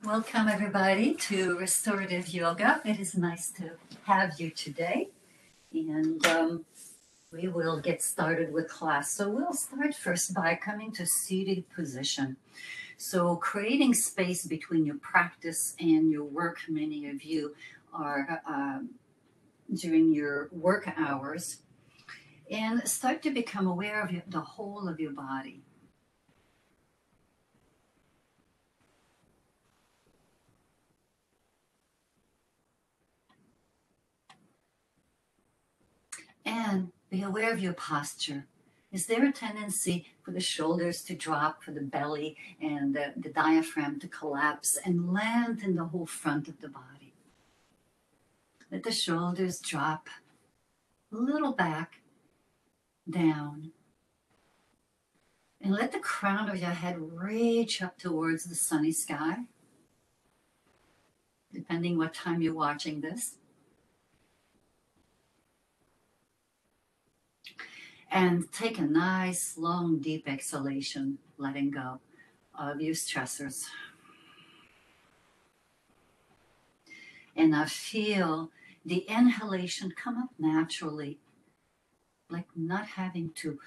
Welcome everybody to Restorative Yoga. It is nice to have you today, and we will get started with class. So we'll start first by coming to seated position. So creating space between your practice and your work. Many of you are during your work hours, and start to become aware of the whole of your body. And be aware of your posture. Is there a tendency for the shoulders to drop, for the belly and the diaphragm to collapse and land in the whole front of the body? Let the shoulders drop a little back, down. And let the crown of your head reach up towards the sunny sky, depending what time you're watching this. And take a nice, long, deep exhalation, letting go of your stressors. And now feel the inhalation come up naturally, like not having to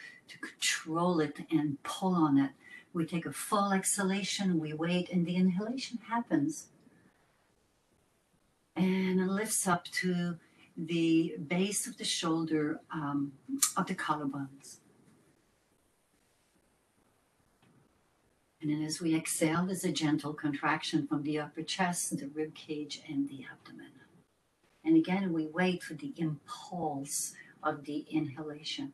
control it and pull on it. We take a full exhalation, we wait, and the inhalation happens. And it lifts up to the base of the shoulder, of the collarbones. And then as we exhale, there's a gentle contraction from the upper chest, the rib cage, and the abdomen. And again, we wait for the impulse of the inhalation.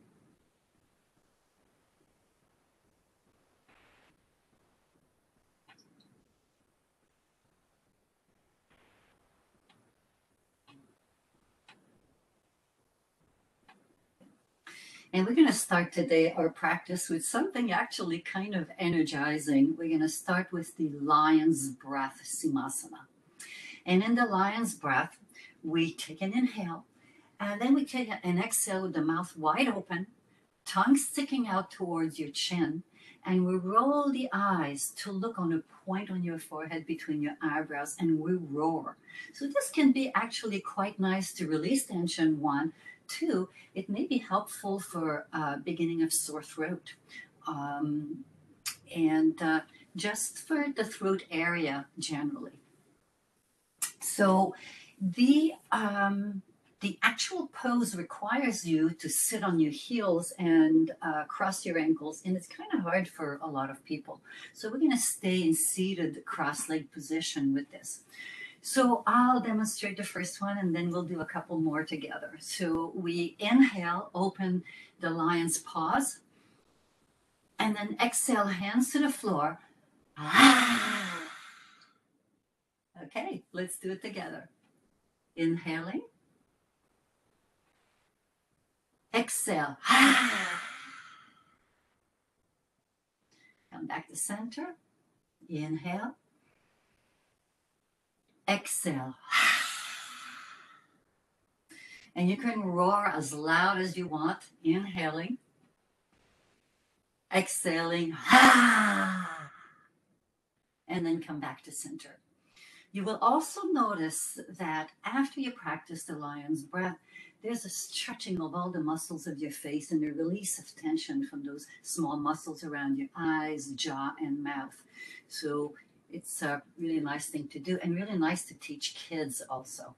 And we're going to start today our practice with something actually kind of energizing. We're going to start with the lion's breath, Shavasana. And in the lion's breath, we take an inhale, and then we take an exhale with the mouth wide open, tongue sticking out towards your chin, and we roll the eyes to look on a point on your forehead between your eyebrows, and we roar. So this can be actually quite nice to release tension, one. Two, it may be helpful for beginning of sore throat, and just for the throat area generally. So the actual pose requires you to sit on your heels and cross your ankles, and it's kind of hard for a lot of people. So we're going to stay in seated cross-legged position with this. So I'll demonstrate the first one, and then we'll do a couple more together. So we inhale, open the lion's paws, and then exhale, hands to the floor. Okay, let's do it together. Inhaling. Exhale. Come back to center. Inhale. Exhale. And you can roar as loud as you want. Inhaling. Exhaling. And then come back to center. You will also notice that after you practice the lion's breath, there's a stretching of all the muscles of your face and a release of tension from those small muscles around your eyes, jaw, and mouth. So it's a really nice thing to do, and really nice to teach kids also.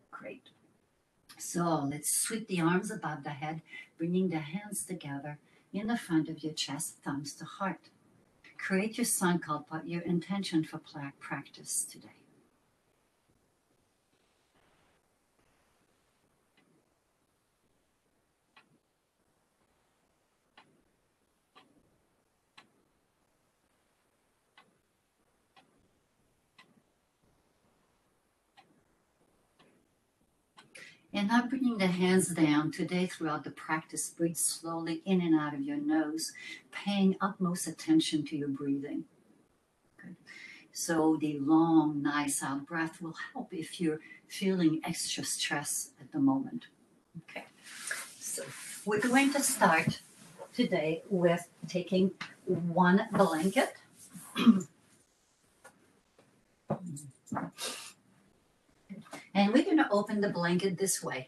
Great. So let's sweep the arms above the head, bringing the hands together in the front of your chest, thumbs to heart. Create your sankalpa, your intention for practice today. And now bringing the hands down today throughout the practice, breathe slowly in and out of your nose, paying utmost attention to your breathing. Good. So the long, nice out breath will help if you're feeling extra stress at the moment. Okay. So we're going to start today with taking one blanket And we're going to open the blanket this way.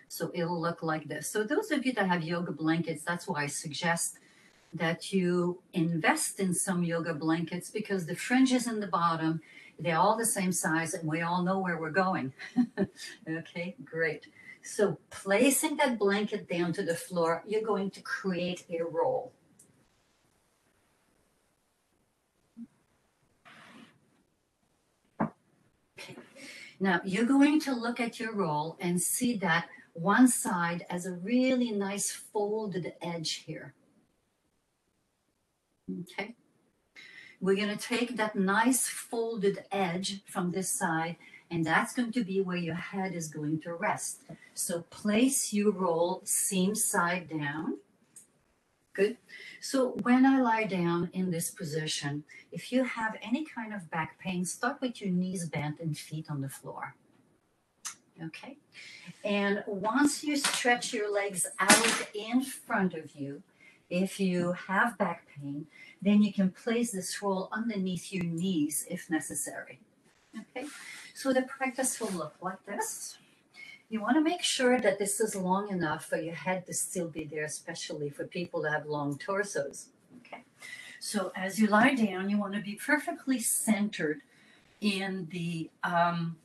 So it'll look like this. So those of you that have yoga blankets, that's why I suggest that you invest in some yoga blankets, because the fringes in the bottom, they're all the same size and we all know where we're going. Okay, great. So placing that blanket down to the floor, you're going to create a roll. Okay. Now you're going to look at your roll and see that one side has a really nice folded edge here. Okay. We're going to take that nice folded edge from this side, and that's going to be where your head is going to rest. So place your roll seam side down. Good. So when I lie down in this position, if you have any kind of back pain, start with your knees bent and feet on the floor. Okay. And once you stretch your legs out in front of you, if you have back pain, then you can place this roll underneath your knees if necessary. Okay, so the practice will look like this. You want to make sure that this is long enough for your head to still be there, especially for people that have long torsos. Okay, so as you lie down, you want to be perfectly centered in the on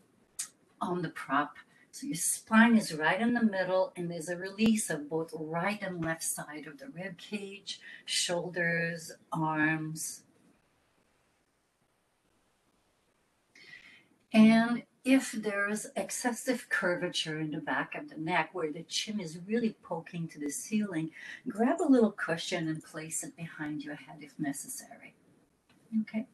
the prop. So your spine is right in the middle, and there's a release of both right and left side of the rib cage, shoulders, arms. And if there's excessive curvature in the back of the neck where the chin is really poking to the ceiling, grab a little cushion and place it behind your head if necessary. Okay.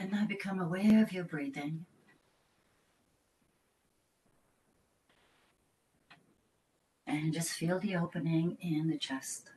And now become aware of your breathing. And just feel the opening in the chest.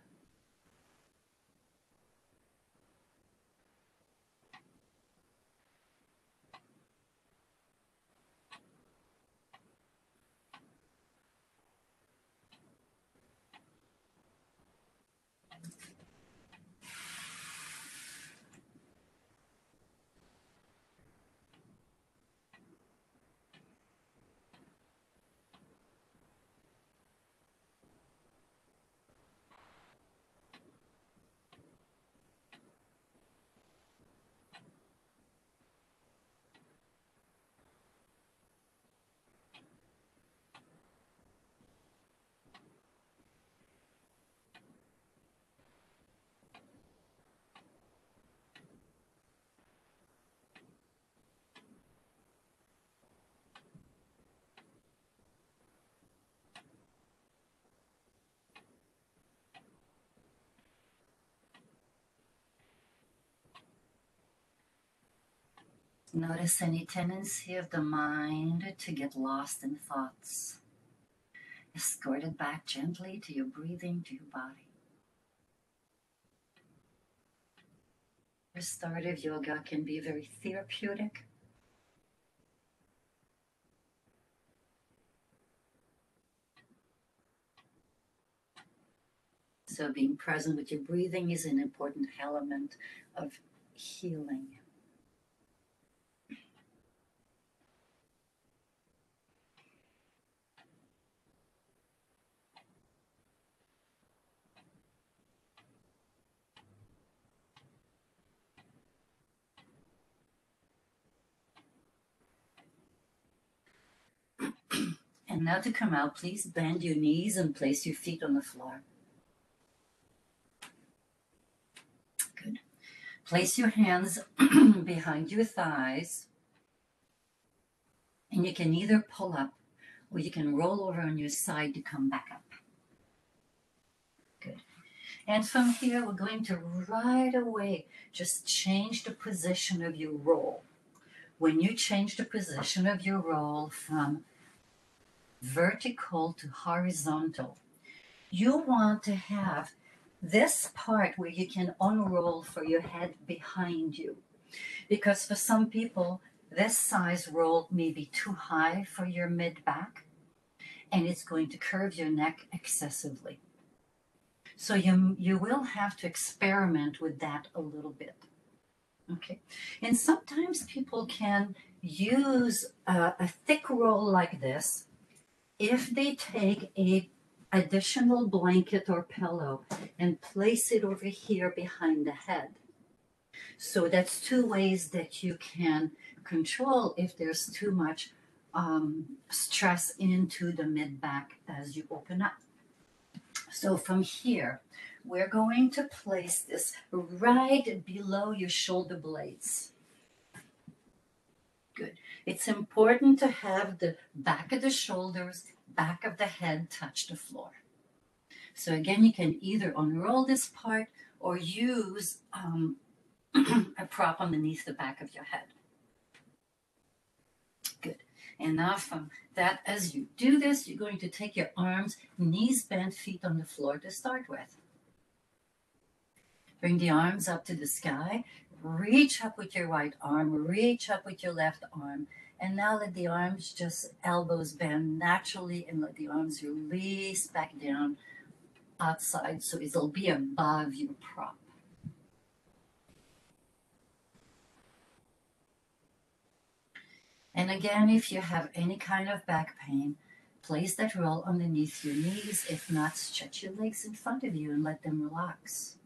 Notice any tendency of the mind to get lost in thoughts. Escort it back gently to your breathing, to your body. Restorative yoga can be very therapeutic. So being present with your breathing is an important element of healing. And now to come out, please bend your knees and place your feet on the floor. Good. Place your hands behind your thighs, and you can either pull up or you can roll over on your side to come back up. Good. And from here, we're going to right away just change the position of your roll. When you change the position of your roll from vertical to horizontal, you want to have this part where you can unroll for your head behind you. Because for some people, this size roll may be too high for your mid-back, and it's going to curve your neck excessively. So you will have to experiment with that a little bit. Okay. And sometimes people can use a thick roll like this if they take a additional blanket or pillow and place it over here behind the head. So that's two ways that you can control if there's too much stress into the mid back as you open up. So from here, we're going to place this right below your shoulder blades. Good. It's important to have the back of the shoulders, back of the head touch the floor. So again, you can either unroll this part or use a prop underneath the back of your head. Good. And now from that, as you do this, you're going to take your arms, knees bent, feet on the floor to start with. Bring the arms up to the sky. Reach up with your right arm, reach up with your left arm, and now let the arms just elbows bend naturally and let the arms release back down outside so it'll be above your prop. And again, if you have any kind of back pain, place that roll underneath your knees. If not, stretch your legs in front of you and let them relax.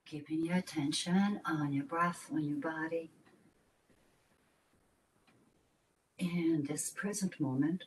Keeping your attention on your breath, on your body, in this present moment.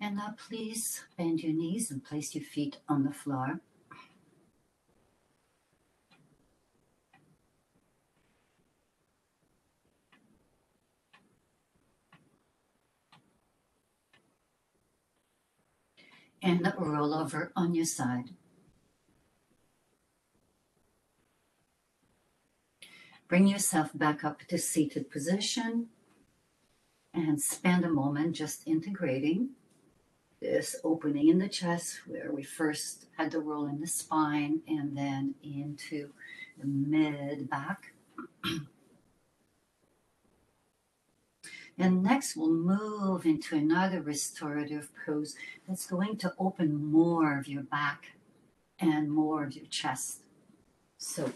And now please bend your knees and place your feet on the floor. And roll over on your side. Bring yourself back up to seated position and spend a moment just integrating. This opening in the chest where we first had to roll in the spine and then into the mid back. And next we'll move into another restorative pose that's going to open more of your back and more of your chest. So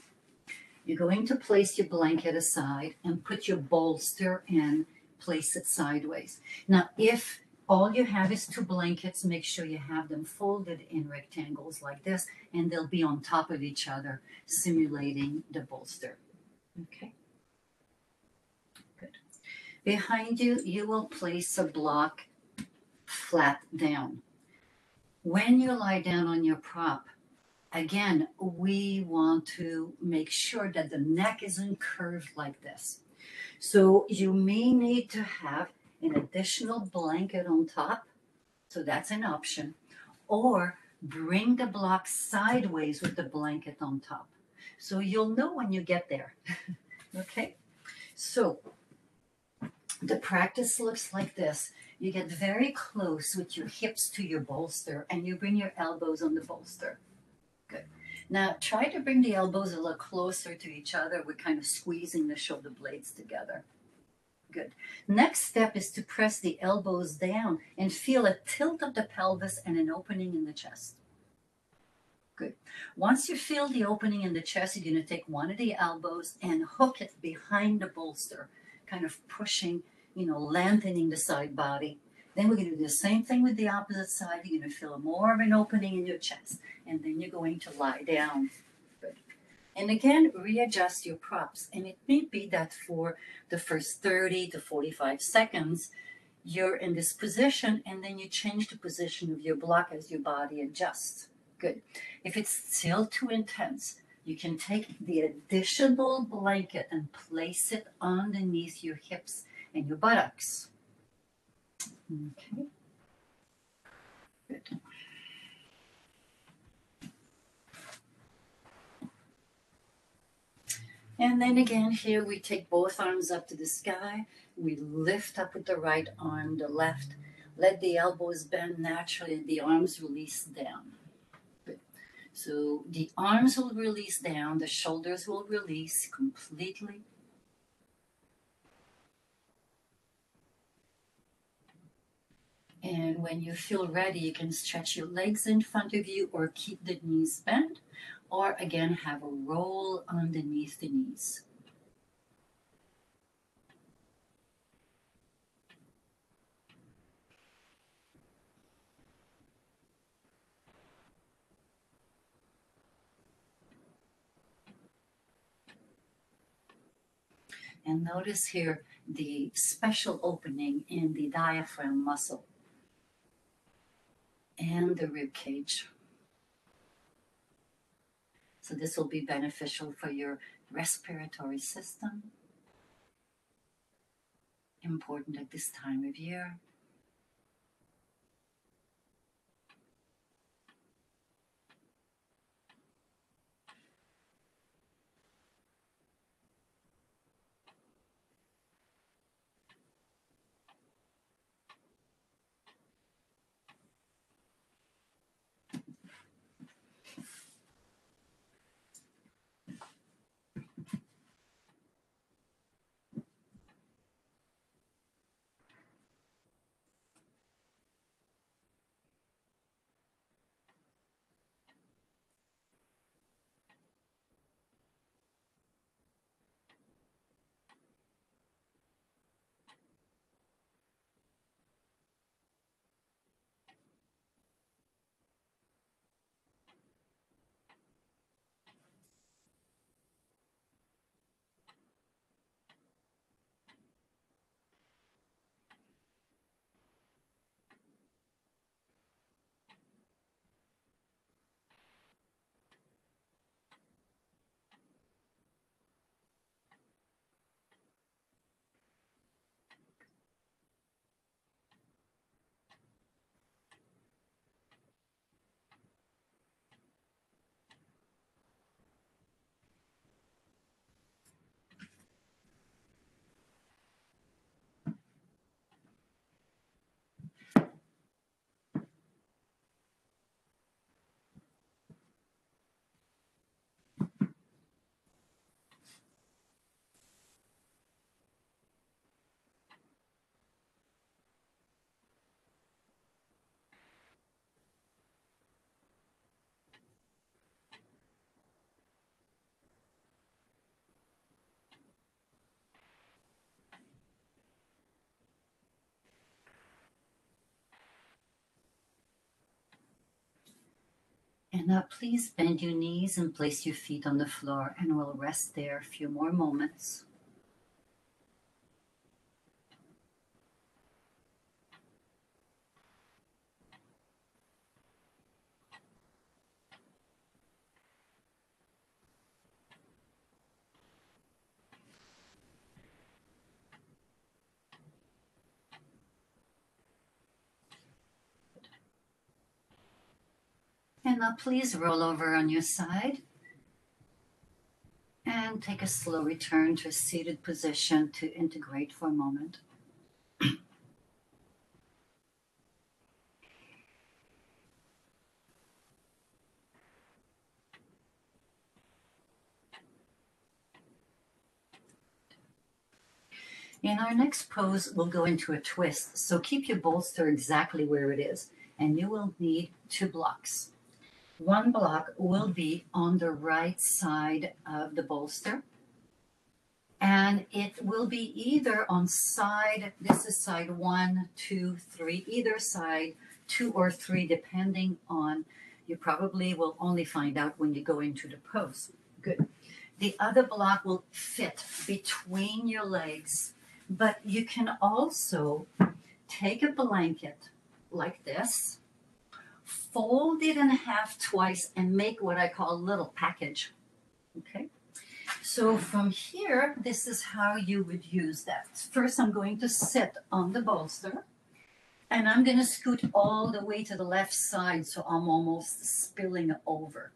you're going to place your blanket aside and put your bolster and place it sideways. Now, if all you have is 2 blankets, make sure you have them folded in rectangles like this, and they'll be on top of each other, simulating the bolster. Okay. Good. Behind you, you will place a block flat down. When you lie down on your prop, again, we want to make sure that the neck isn't curved like this. So you may need to have an additional blanket on top. So that's an option. Or bring the block sideways with the blanket on top. So you'll know when you get there. Okay? So the practice looks like this. You get very close with your hips to your bolster and you bring your elbows on the bolster. Good. Now try to bring the elbows a little closer to each other. We're kind of squeezing the shoulder blades together. Good. Next step is to press the elbows down and feel a tilt of the pelvis and an opening in the chest. Good. Once you feel the opening in the chest, you're going to take one of the elbows and hook it behind the bolster, kind of pushing, lengthening the side body. Then we're going to do the same thing with the opposite side. You're going to feel more of an opening in your chest, and then you're going to lie down. Good. And again, readjust your props. And it may be that for the first 30 to 45 seconds, you're in this position, and then you change the position of your block as your body adjusts. Good. If it's still too intense, you can take the additional blanket and place it underneath your hips and your buttocks. Okay. Good. And then again, here we take both arms up to the sky. We lift up with the right arm, the left. Let the elbows bend naturally and the arms release down. Good. So the arms will release down, the shoulders will release completely. And when you feel ready, you can stretch your legs in front of you or keep the knees bent, or again, have a roll underneath the knees. And notice here the special opening in the diaphragm muscle and the rib cage. So this will be beneficial for your respiratory system. Important at this time of year. And now please bend your knees and place your feet on the floor, and we'll rest there a few more moments. And now please roll over on your side and take a slow return to a seated position to integrate for a moment. In our next pose, we'll go into a twist. So keep your bolster exactly where it is, and you will need 2 blocks. One block will be on the right side of the bolster, and it will be either on side, this is side 1, 2, 3, either side 2 or 3, depending on, you probably will only find out when you go into the pose. Good. The other block will fit between your legs, but you can also take a blanket like this, fold it in half twice, and make what I call a little package. Okay? So from here, this is how you would use that. First, I'm going to sit on the bolster, and I'm going to scoot all the way to the left side, so I'm almost spilling over.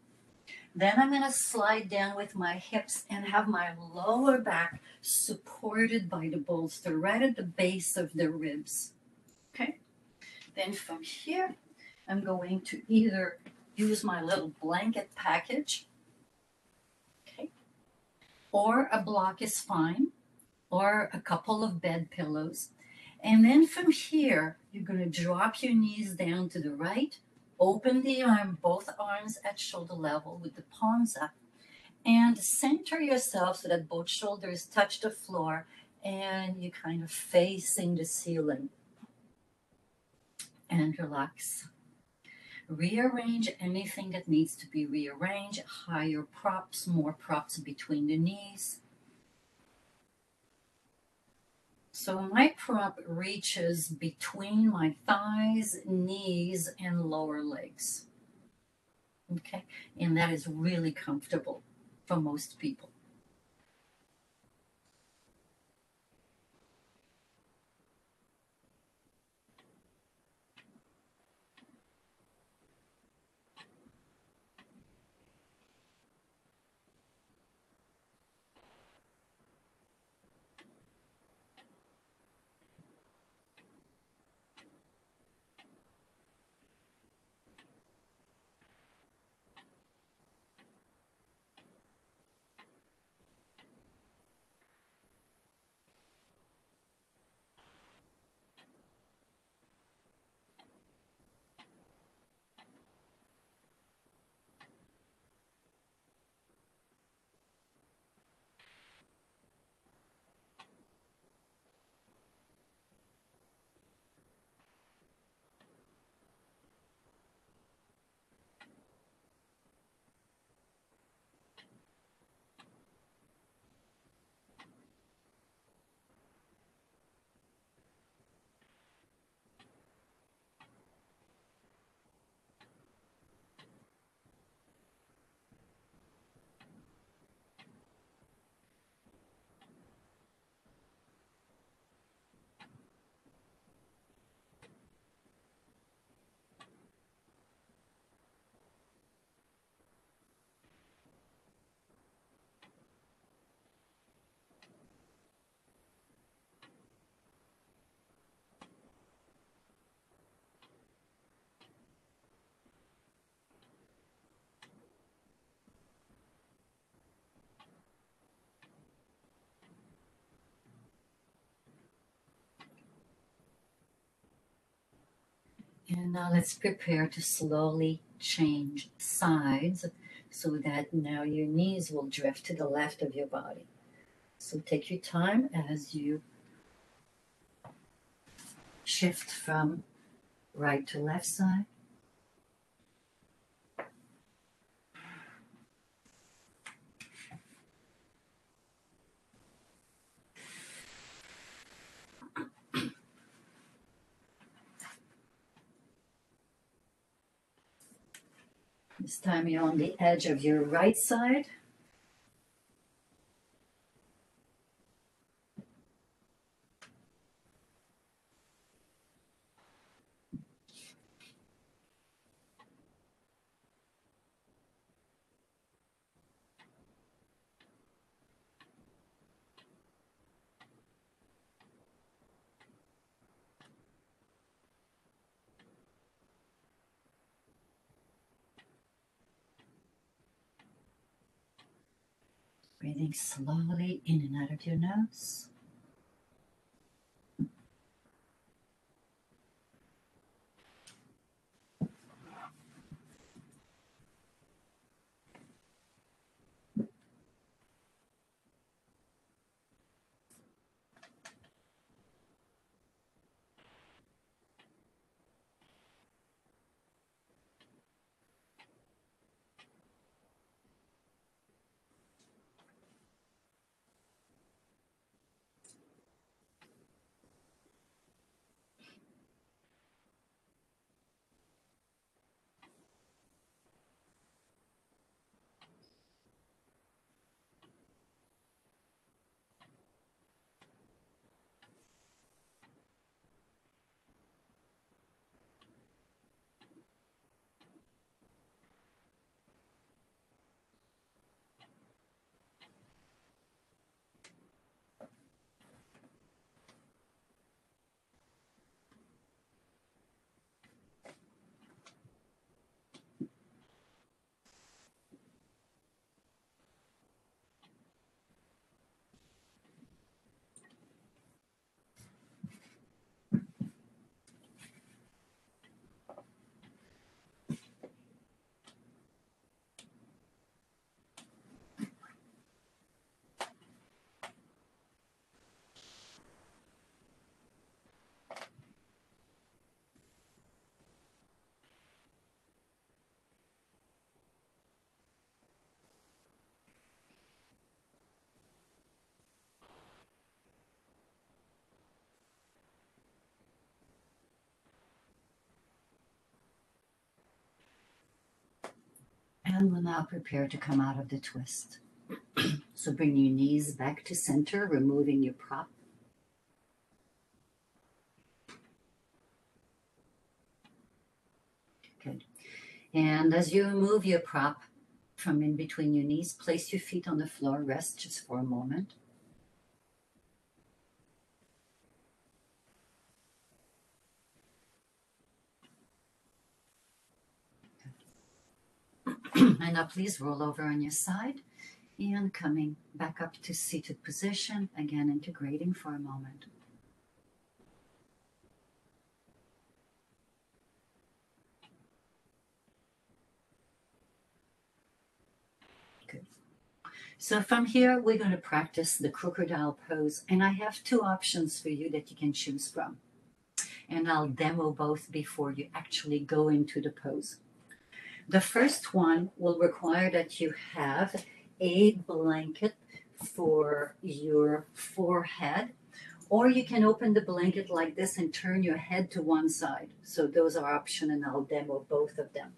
Then I'm going to slide down with my hips and have my lower back supported by the bolster right at the base of the ribs. Okay? Then from here, I'm going to either use my little blanket package, okay, or a block is fine, or a couple of bed pillows. And then from here, you're going to drop your knees down to the right, open the arm, both arms at shoulder level with the palms up, and center yourself so that both shoulders touch the floor and you're kind of facing the ceiling. And relax. Rearrange anything that needs to be rearranged, higher props, more props between the knees. So my prop reaches between my thighs, knees, and lower legs. Okay, and that is really comfortable for most people. And now let's prepare to slowly change sides so that now your knees will drift to the left of your body. So take your time as you shift from right to left side. This time you're on the edge of your right side. Breathing slowly in and out of your nose. And we'll now prepare to come out of the twist. So bring your knees back to center, removing your prop. Good. And as you remove your prop from in between your knees, place your feet on the floor, rest just for a moment. And now please roll over on your side and coming back up to seated position, again integrating for a moment. Good. So from here, we're going to practice the crocodile pose, and I have two options for you that you can choose from. And I'll demo both before you actually go into the pose. The first one will require that you have a blanket for your forehead, or you can open the blanket like this and turn your head to one side. So those are options, and I'll demo both of them.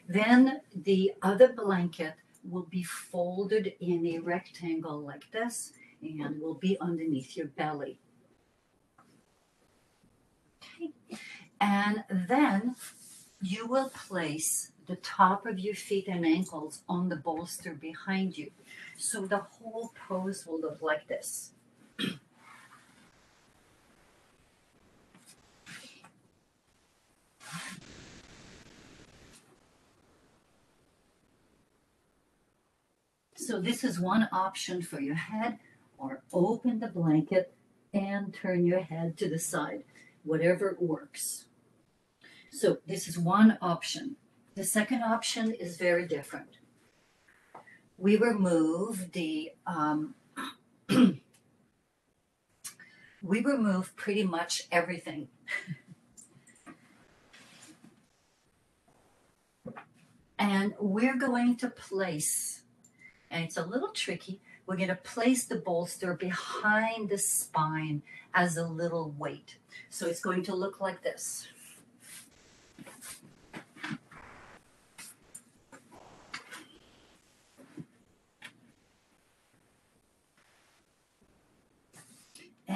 Then the other blanket will be folded in a rectangle like this and will be underneath your belly. Okay. And then you will place the top of your feet and ankles on the bolster behind you. So the whole pose will look like this. So this is one option for your head, or open the blanket and turn your head to the side, whatever works. So this is one option. The second option is very different. We remove we remove pretty much everything. And we're going to place, and it's a little tricky, we're going to place the bolster behind the spine as a little weight. So it's going to look like this.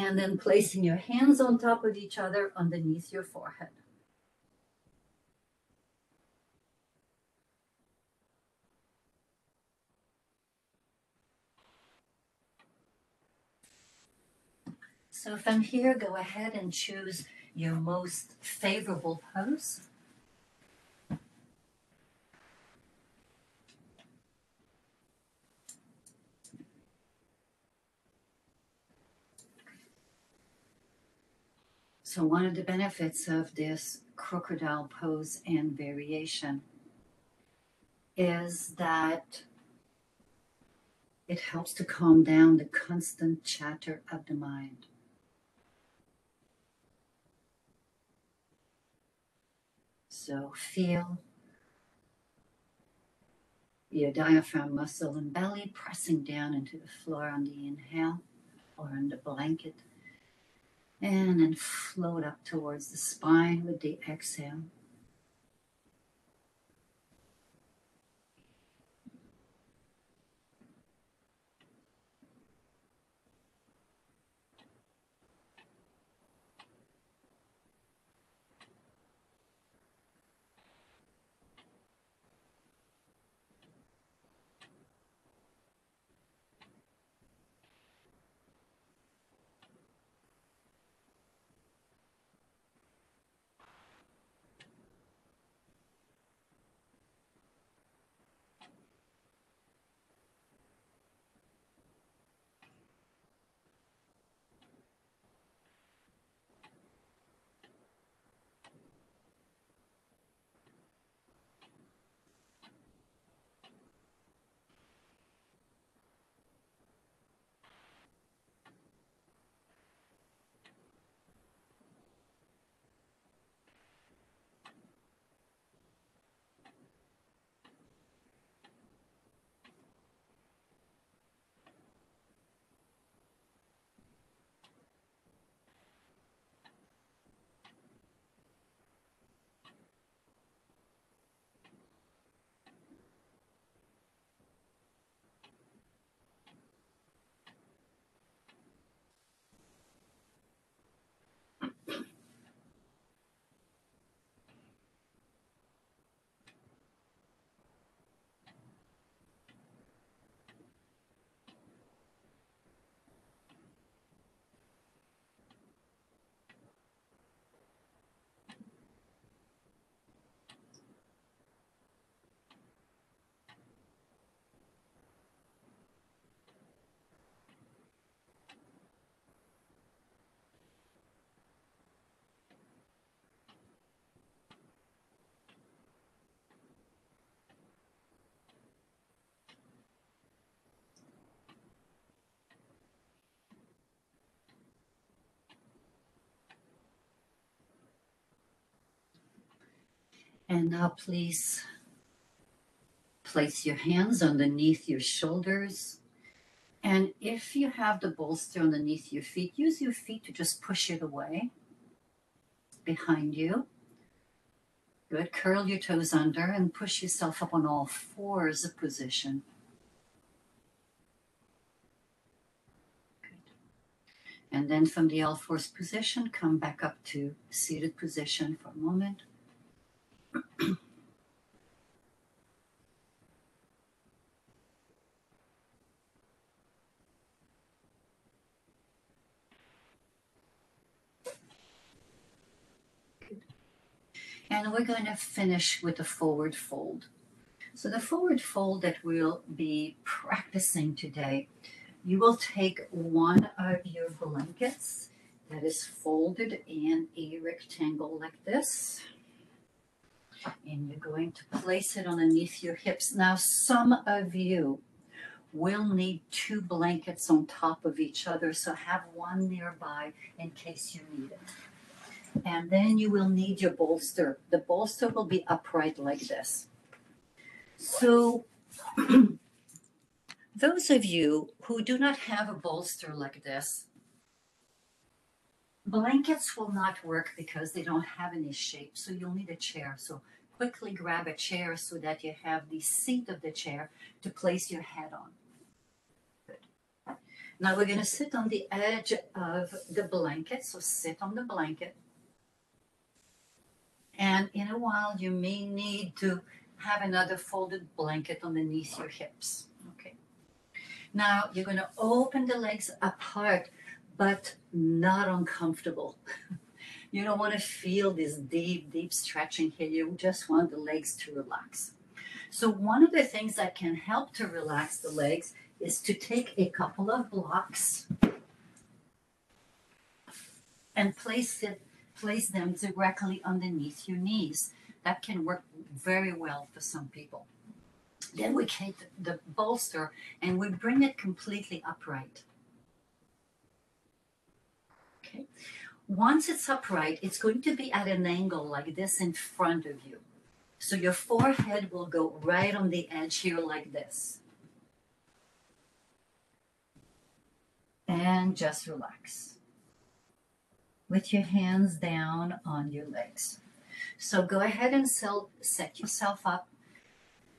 And then placing your hands on top of each other underneath your forehead. So from here, go ahead and choose your most favorable pose. So one of the benefits of this crocodile pose and variation is that it helps to calm down the constant chatter of the mind. So feel your diaphragm muscle and belly pressing down into the floor on the inhale or on the blanket. And then float up towards the spine with the exhale. And now please place your hands underneath your shoulders. And if you have the bolster underneath your feet, use your feet to just push it away behind you. Good. Curl your toes under and push yourself up on all fours position. Good. And then from the all fours position, come back up to seated position for a moment. And we're going to finish with a forward fold. So the forward fold that we'll be practicing today, you will take one of your blankets that is folded in a rectangle like this. And you're going to place it underneath your hips. Now, some of you will need two blankets on top of each other, so have one nearby in case you need it. And then you will need your bolster. The bolster will be upright like this. So those of you who do not have a bolster like this, blankets will not work because they don't have any shape, so you'll need a chair. So quickly grab a chair so that you have the seat of the chair to place your head on. Good. Now we're going to sit on the edge of the blanket. So sit on the blanket. And in a while, you may need to have another folded blanket underneath your hips. Okay. Now you're going to open the legs apart, but not uncomfortable. You don't want to feel this deep, deep stretching here. You just want the legs to relax. So one of the things that can help to relax the legs is to take a couple of blocks and place them directly underneath your knees. That can work very well for some people. Then we take the bolster and we bring it completely upright. Okay. Once it's upright, it's going to be at an angle like this in front of you. So your forehead will go right on the edge here like this. And just relax with your hands down on your legs. So go ahead and set yourself up.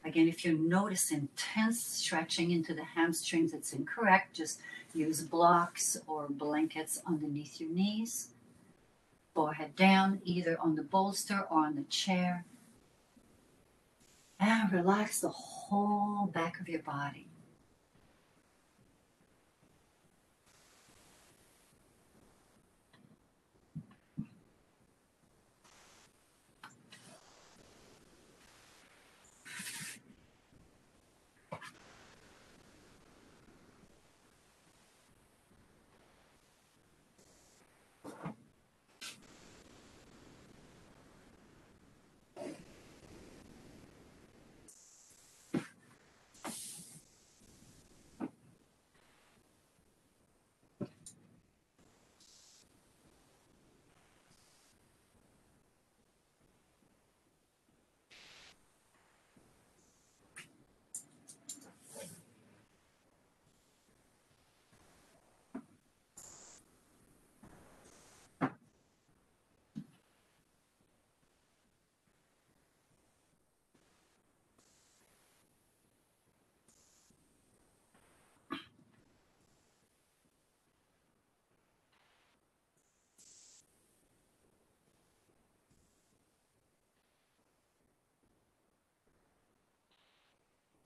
Again, if you notice intense stretching into the hamstrings, it's incorrect. Just use blocks or blankets underneath your knees. Forehead down, either on the bolster or on the chair. And relax the whole back of your body.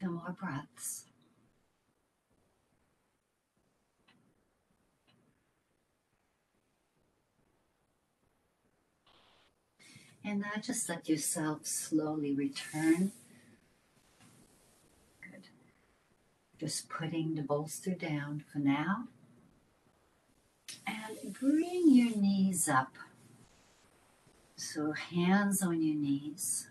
No more breaths. And now just let yourself slowly return. Good. Just putting the bolster down for now. And bring your knees up. So hands on your knees.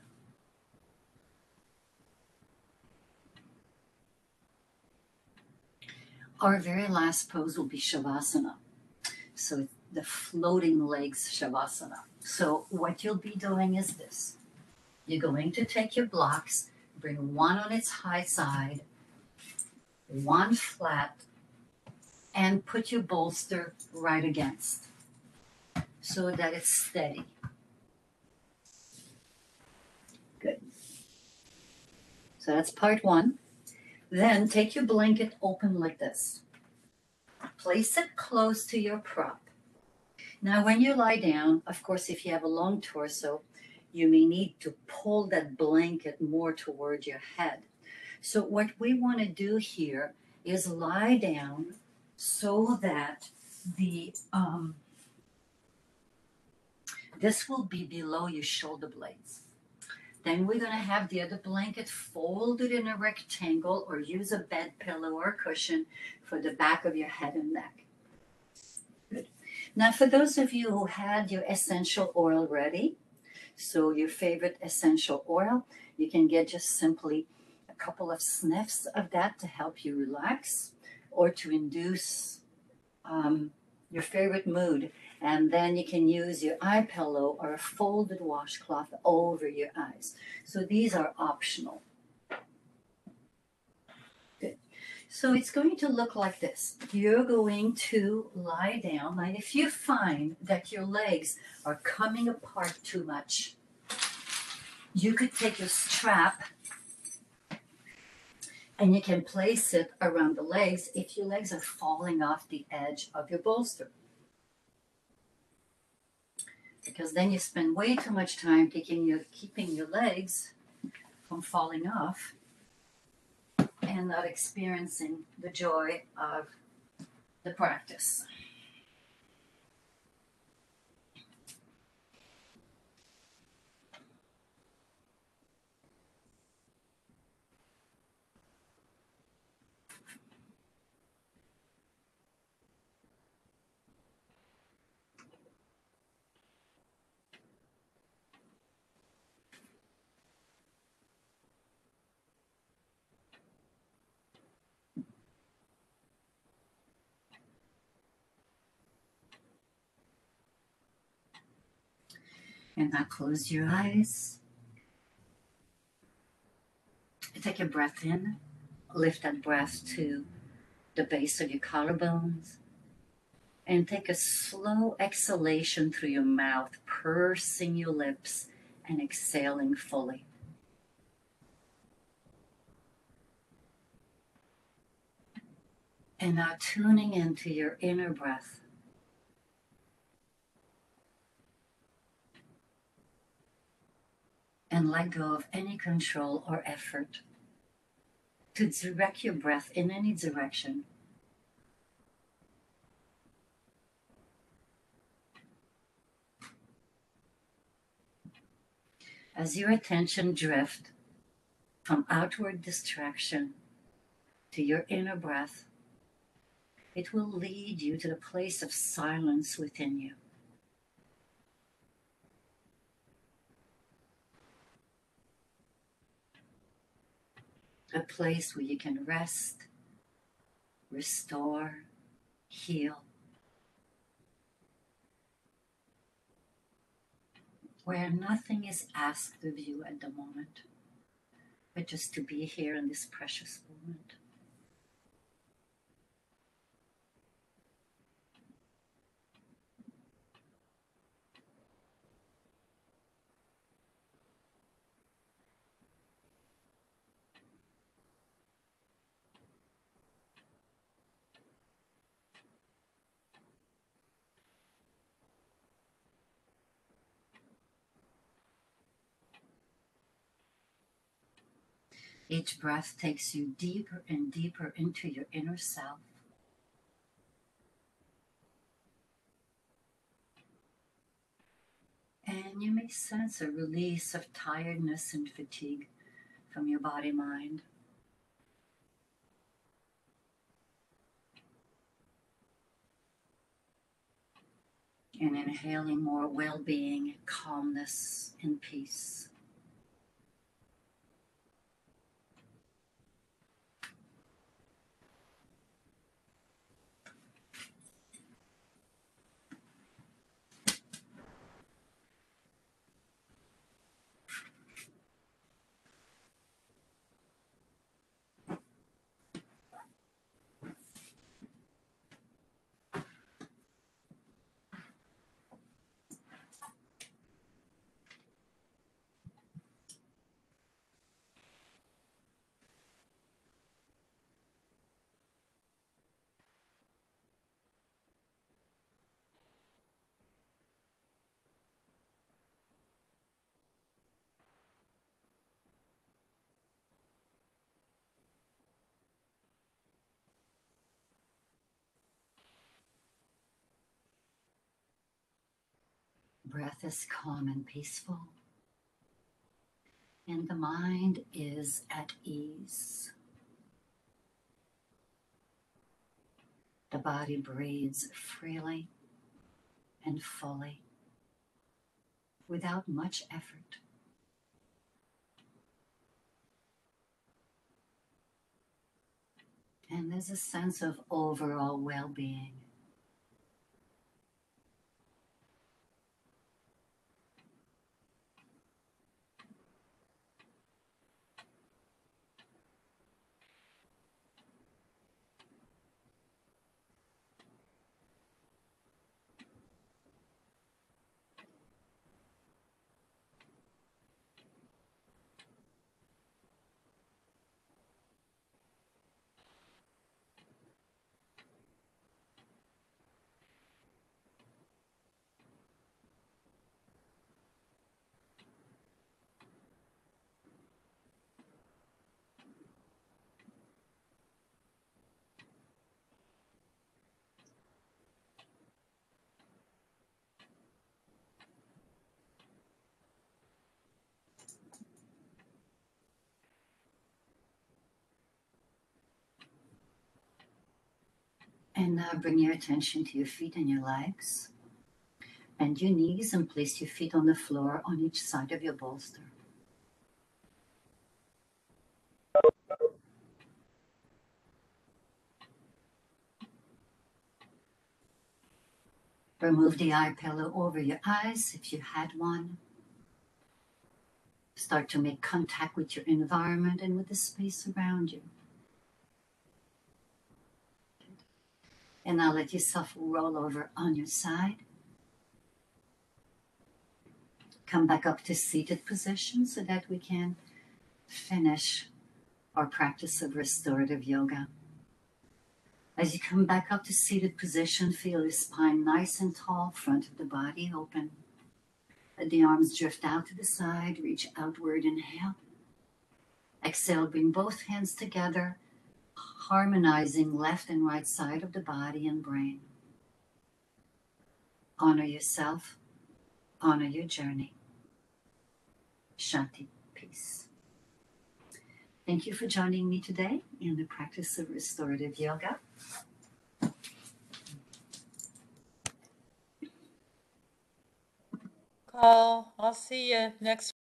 Our very last pose will be Shavasana. So the floating legs Shavasana. So what you'll be doing is this. You're going to take your blocks, bring one on its high side, one flat, and put your bolster right against so that it's steady. Good. So that's part one. Then take your blanket open like this. Place it close to your prop. Now when you lie down, of course, if you have a long torso, you may need to pull that blanket more toward your head. So what we want to do here is lie down so that this will be below your shoulder blades. Then we're going to have the other blanket folded in a rectangle or use a bed pillow or cushion for the back of your head and neck. Good. Now for those of you who had your essential oil ready, so your favorite essential oil, you can get just simply a couple of sniffs of that to help you relax or to induce your favorite mood. And then you can use your eye pillow or a folded washcloth over your eyes. So these are optional. Good. So it's going to look like this. You're going to lie down. Now, if you find that your legs are coming apart too much, you could take your strap And you can place it around the legs if your legs are falling off the edge of your bolster. Because then you spend way too much time keeping your legs from falling off and not experiencing the joy of the practice. And now close your eyes. Take a breath in. Lift that breath to the base of your collarbones. And take a slow exhalation through your mouth, pursing your lips and exhaling fully. And now tuning into your inner breath. And let go of any control or effort to direct your breath in any direction. As your attention drifts from outward distraction to your inner breath, it will lead you to the place of silence within you. A place where you can rest, restore, heal. Where nothing is asked of you at the moment, but just to be here in this precious moment. Each breath takes you deeper and deeper into your inner self. And you may sense a release of tiredness and fatigue from your body-mind. And inhaling more well-being, calmness, and peace. Breath is calm and peaceful, and the mind is at ease. The body breathes freely and fully, without much effort. And there's a sense of overall well-being. And now bring your attention to your feet and your legs. Bend your knees and place your feet on the floor on each side of your bolster. Remove the eye pillow over your eyes if you had one. Start to make contact with your environment and with the space around you. And now let yourself roll over on your side. Come back up to seated position so that we can finish our practice of restorative yoga. As you come back up to seated position, feel your spine nice and tall, front of the body open. Let the arms drift out to the side, reach outward, inhale. Exhale, bring both hands together, harmonizing left and right side of the body and brain. Honor yourself, honor your journey. Shanti, peace. Thank you for joining me today in the practice of restorative yoga. Call. I'll see you next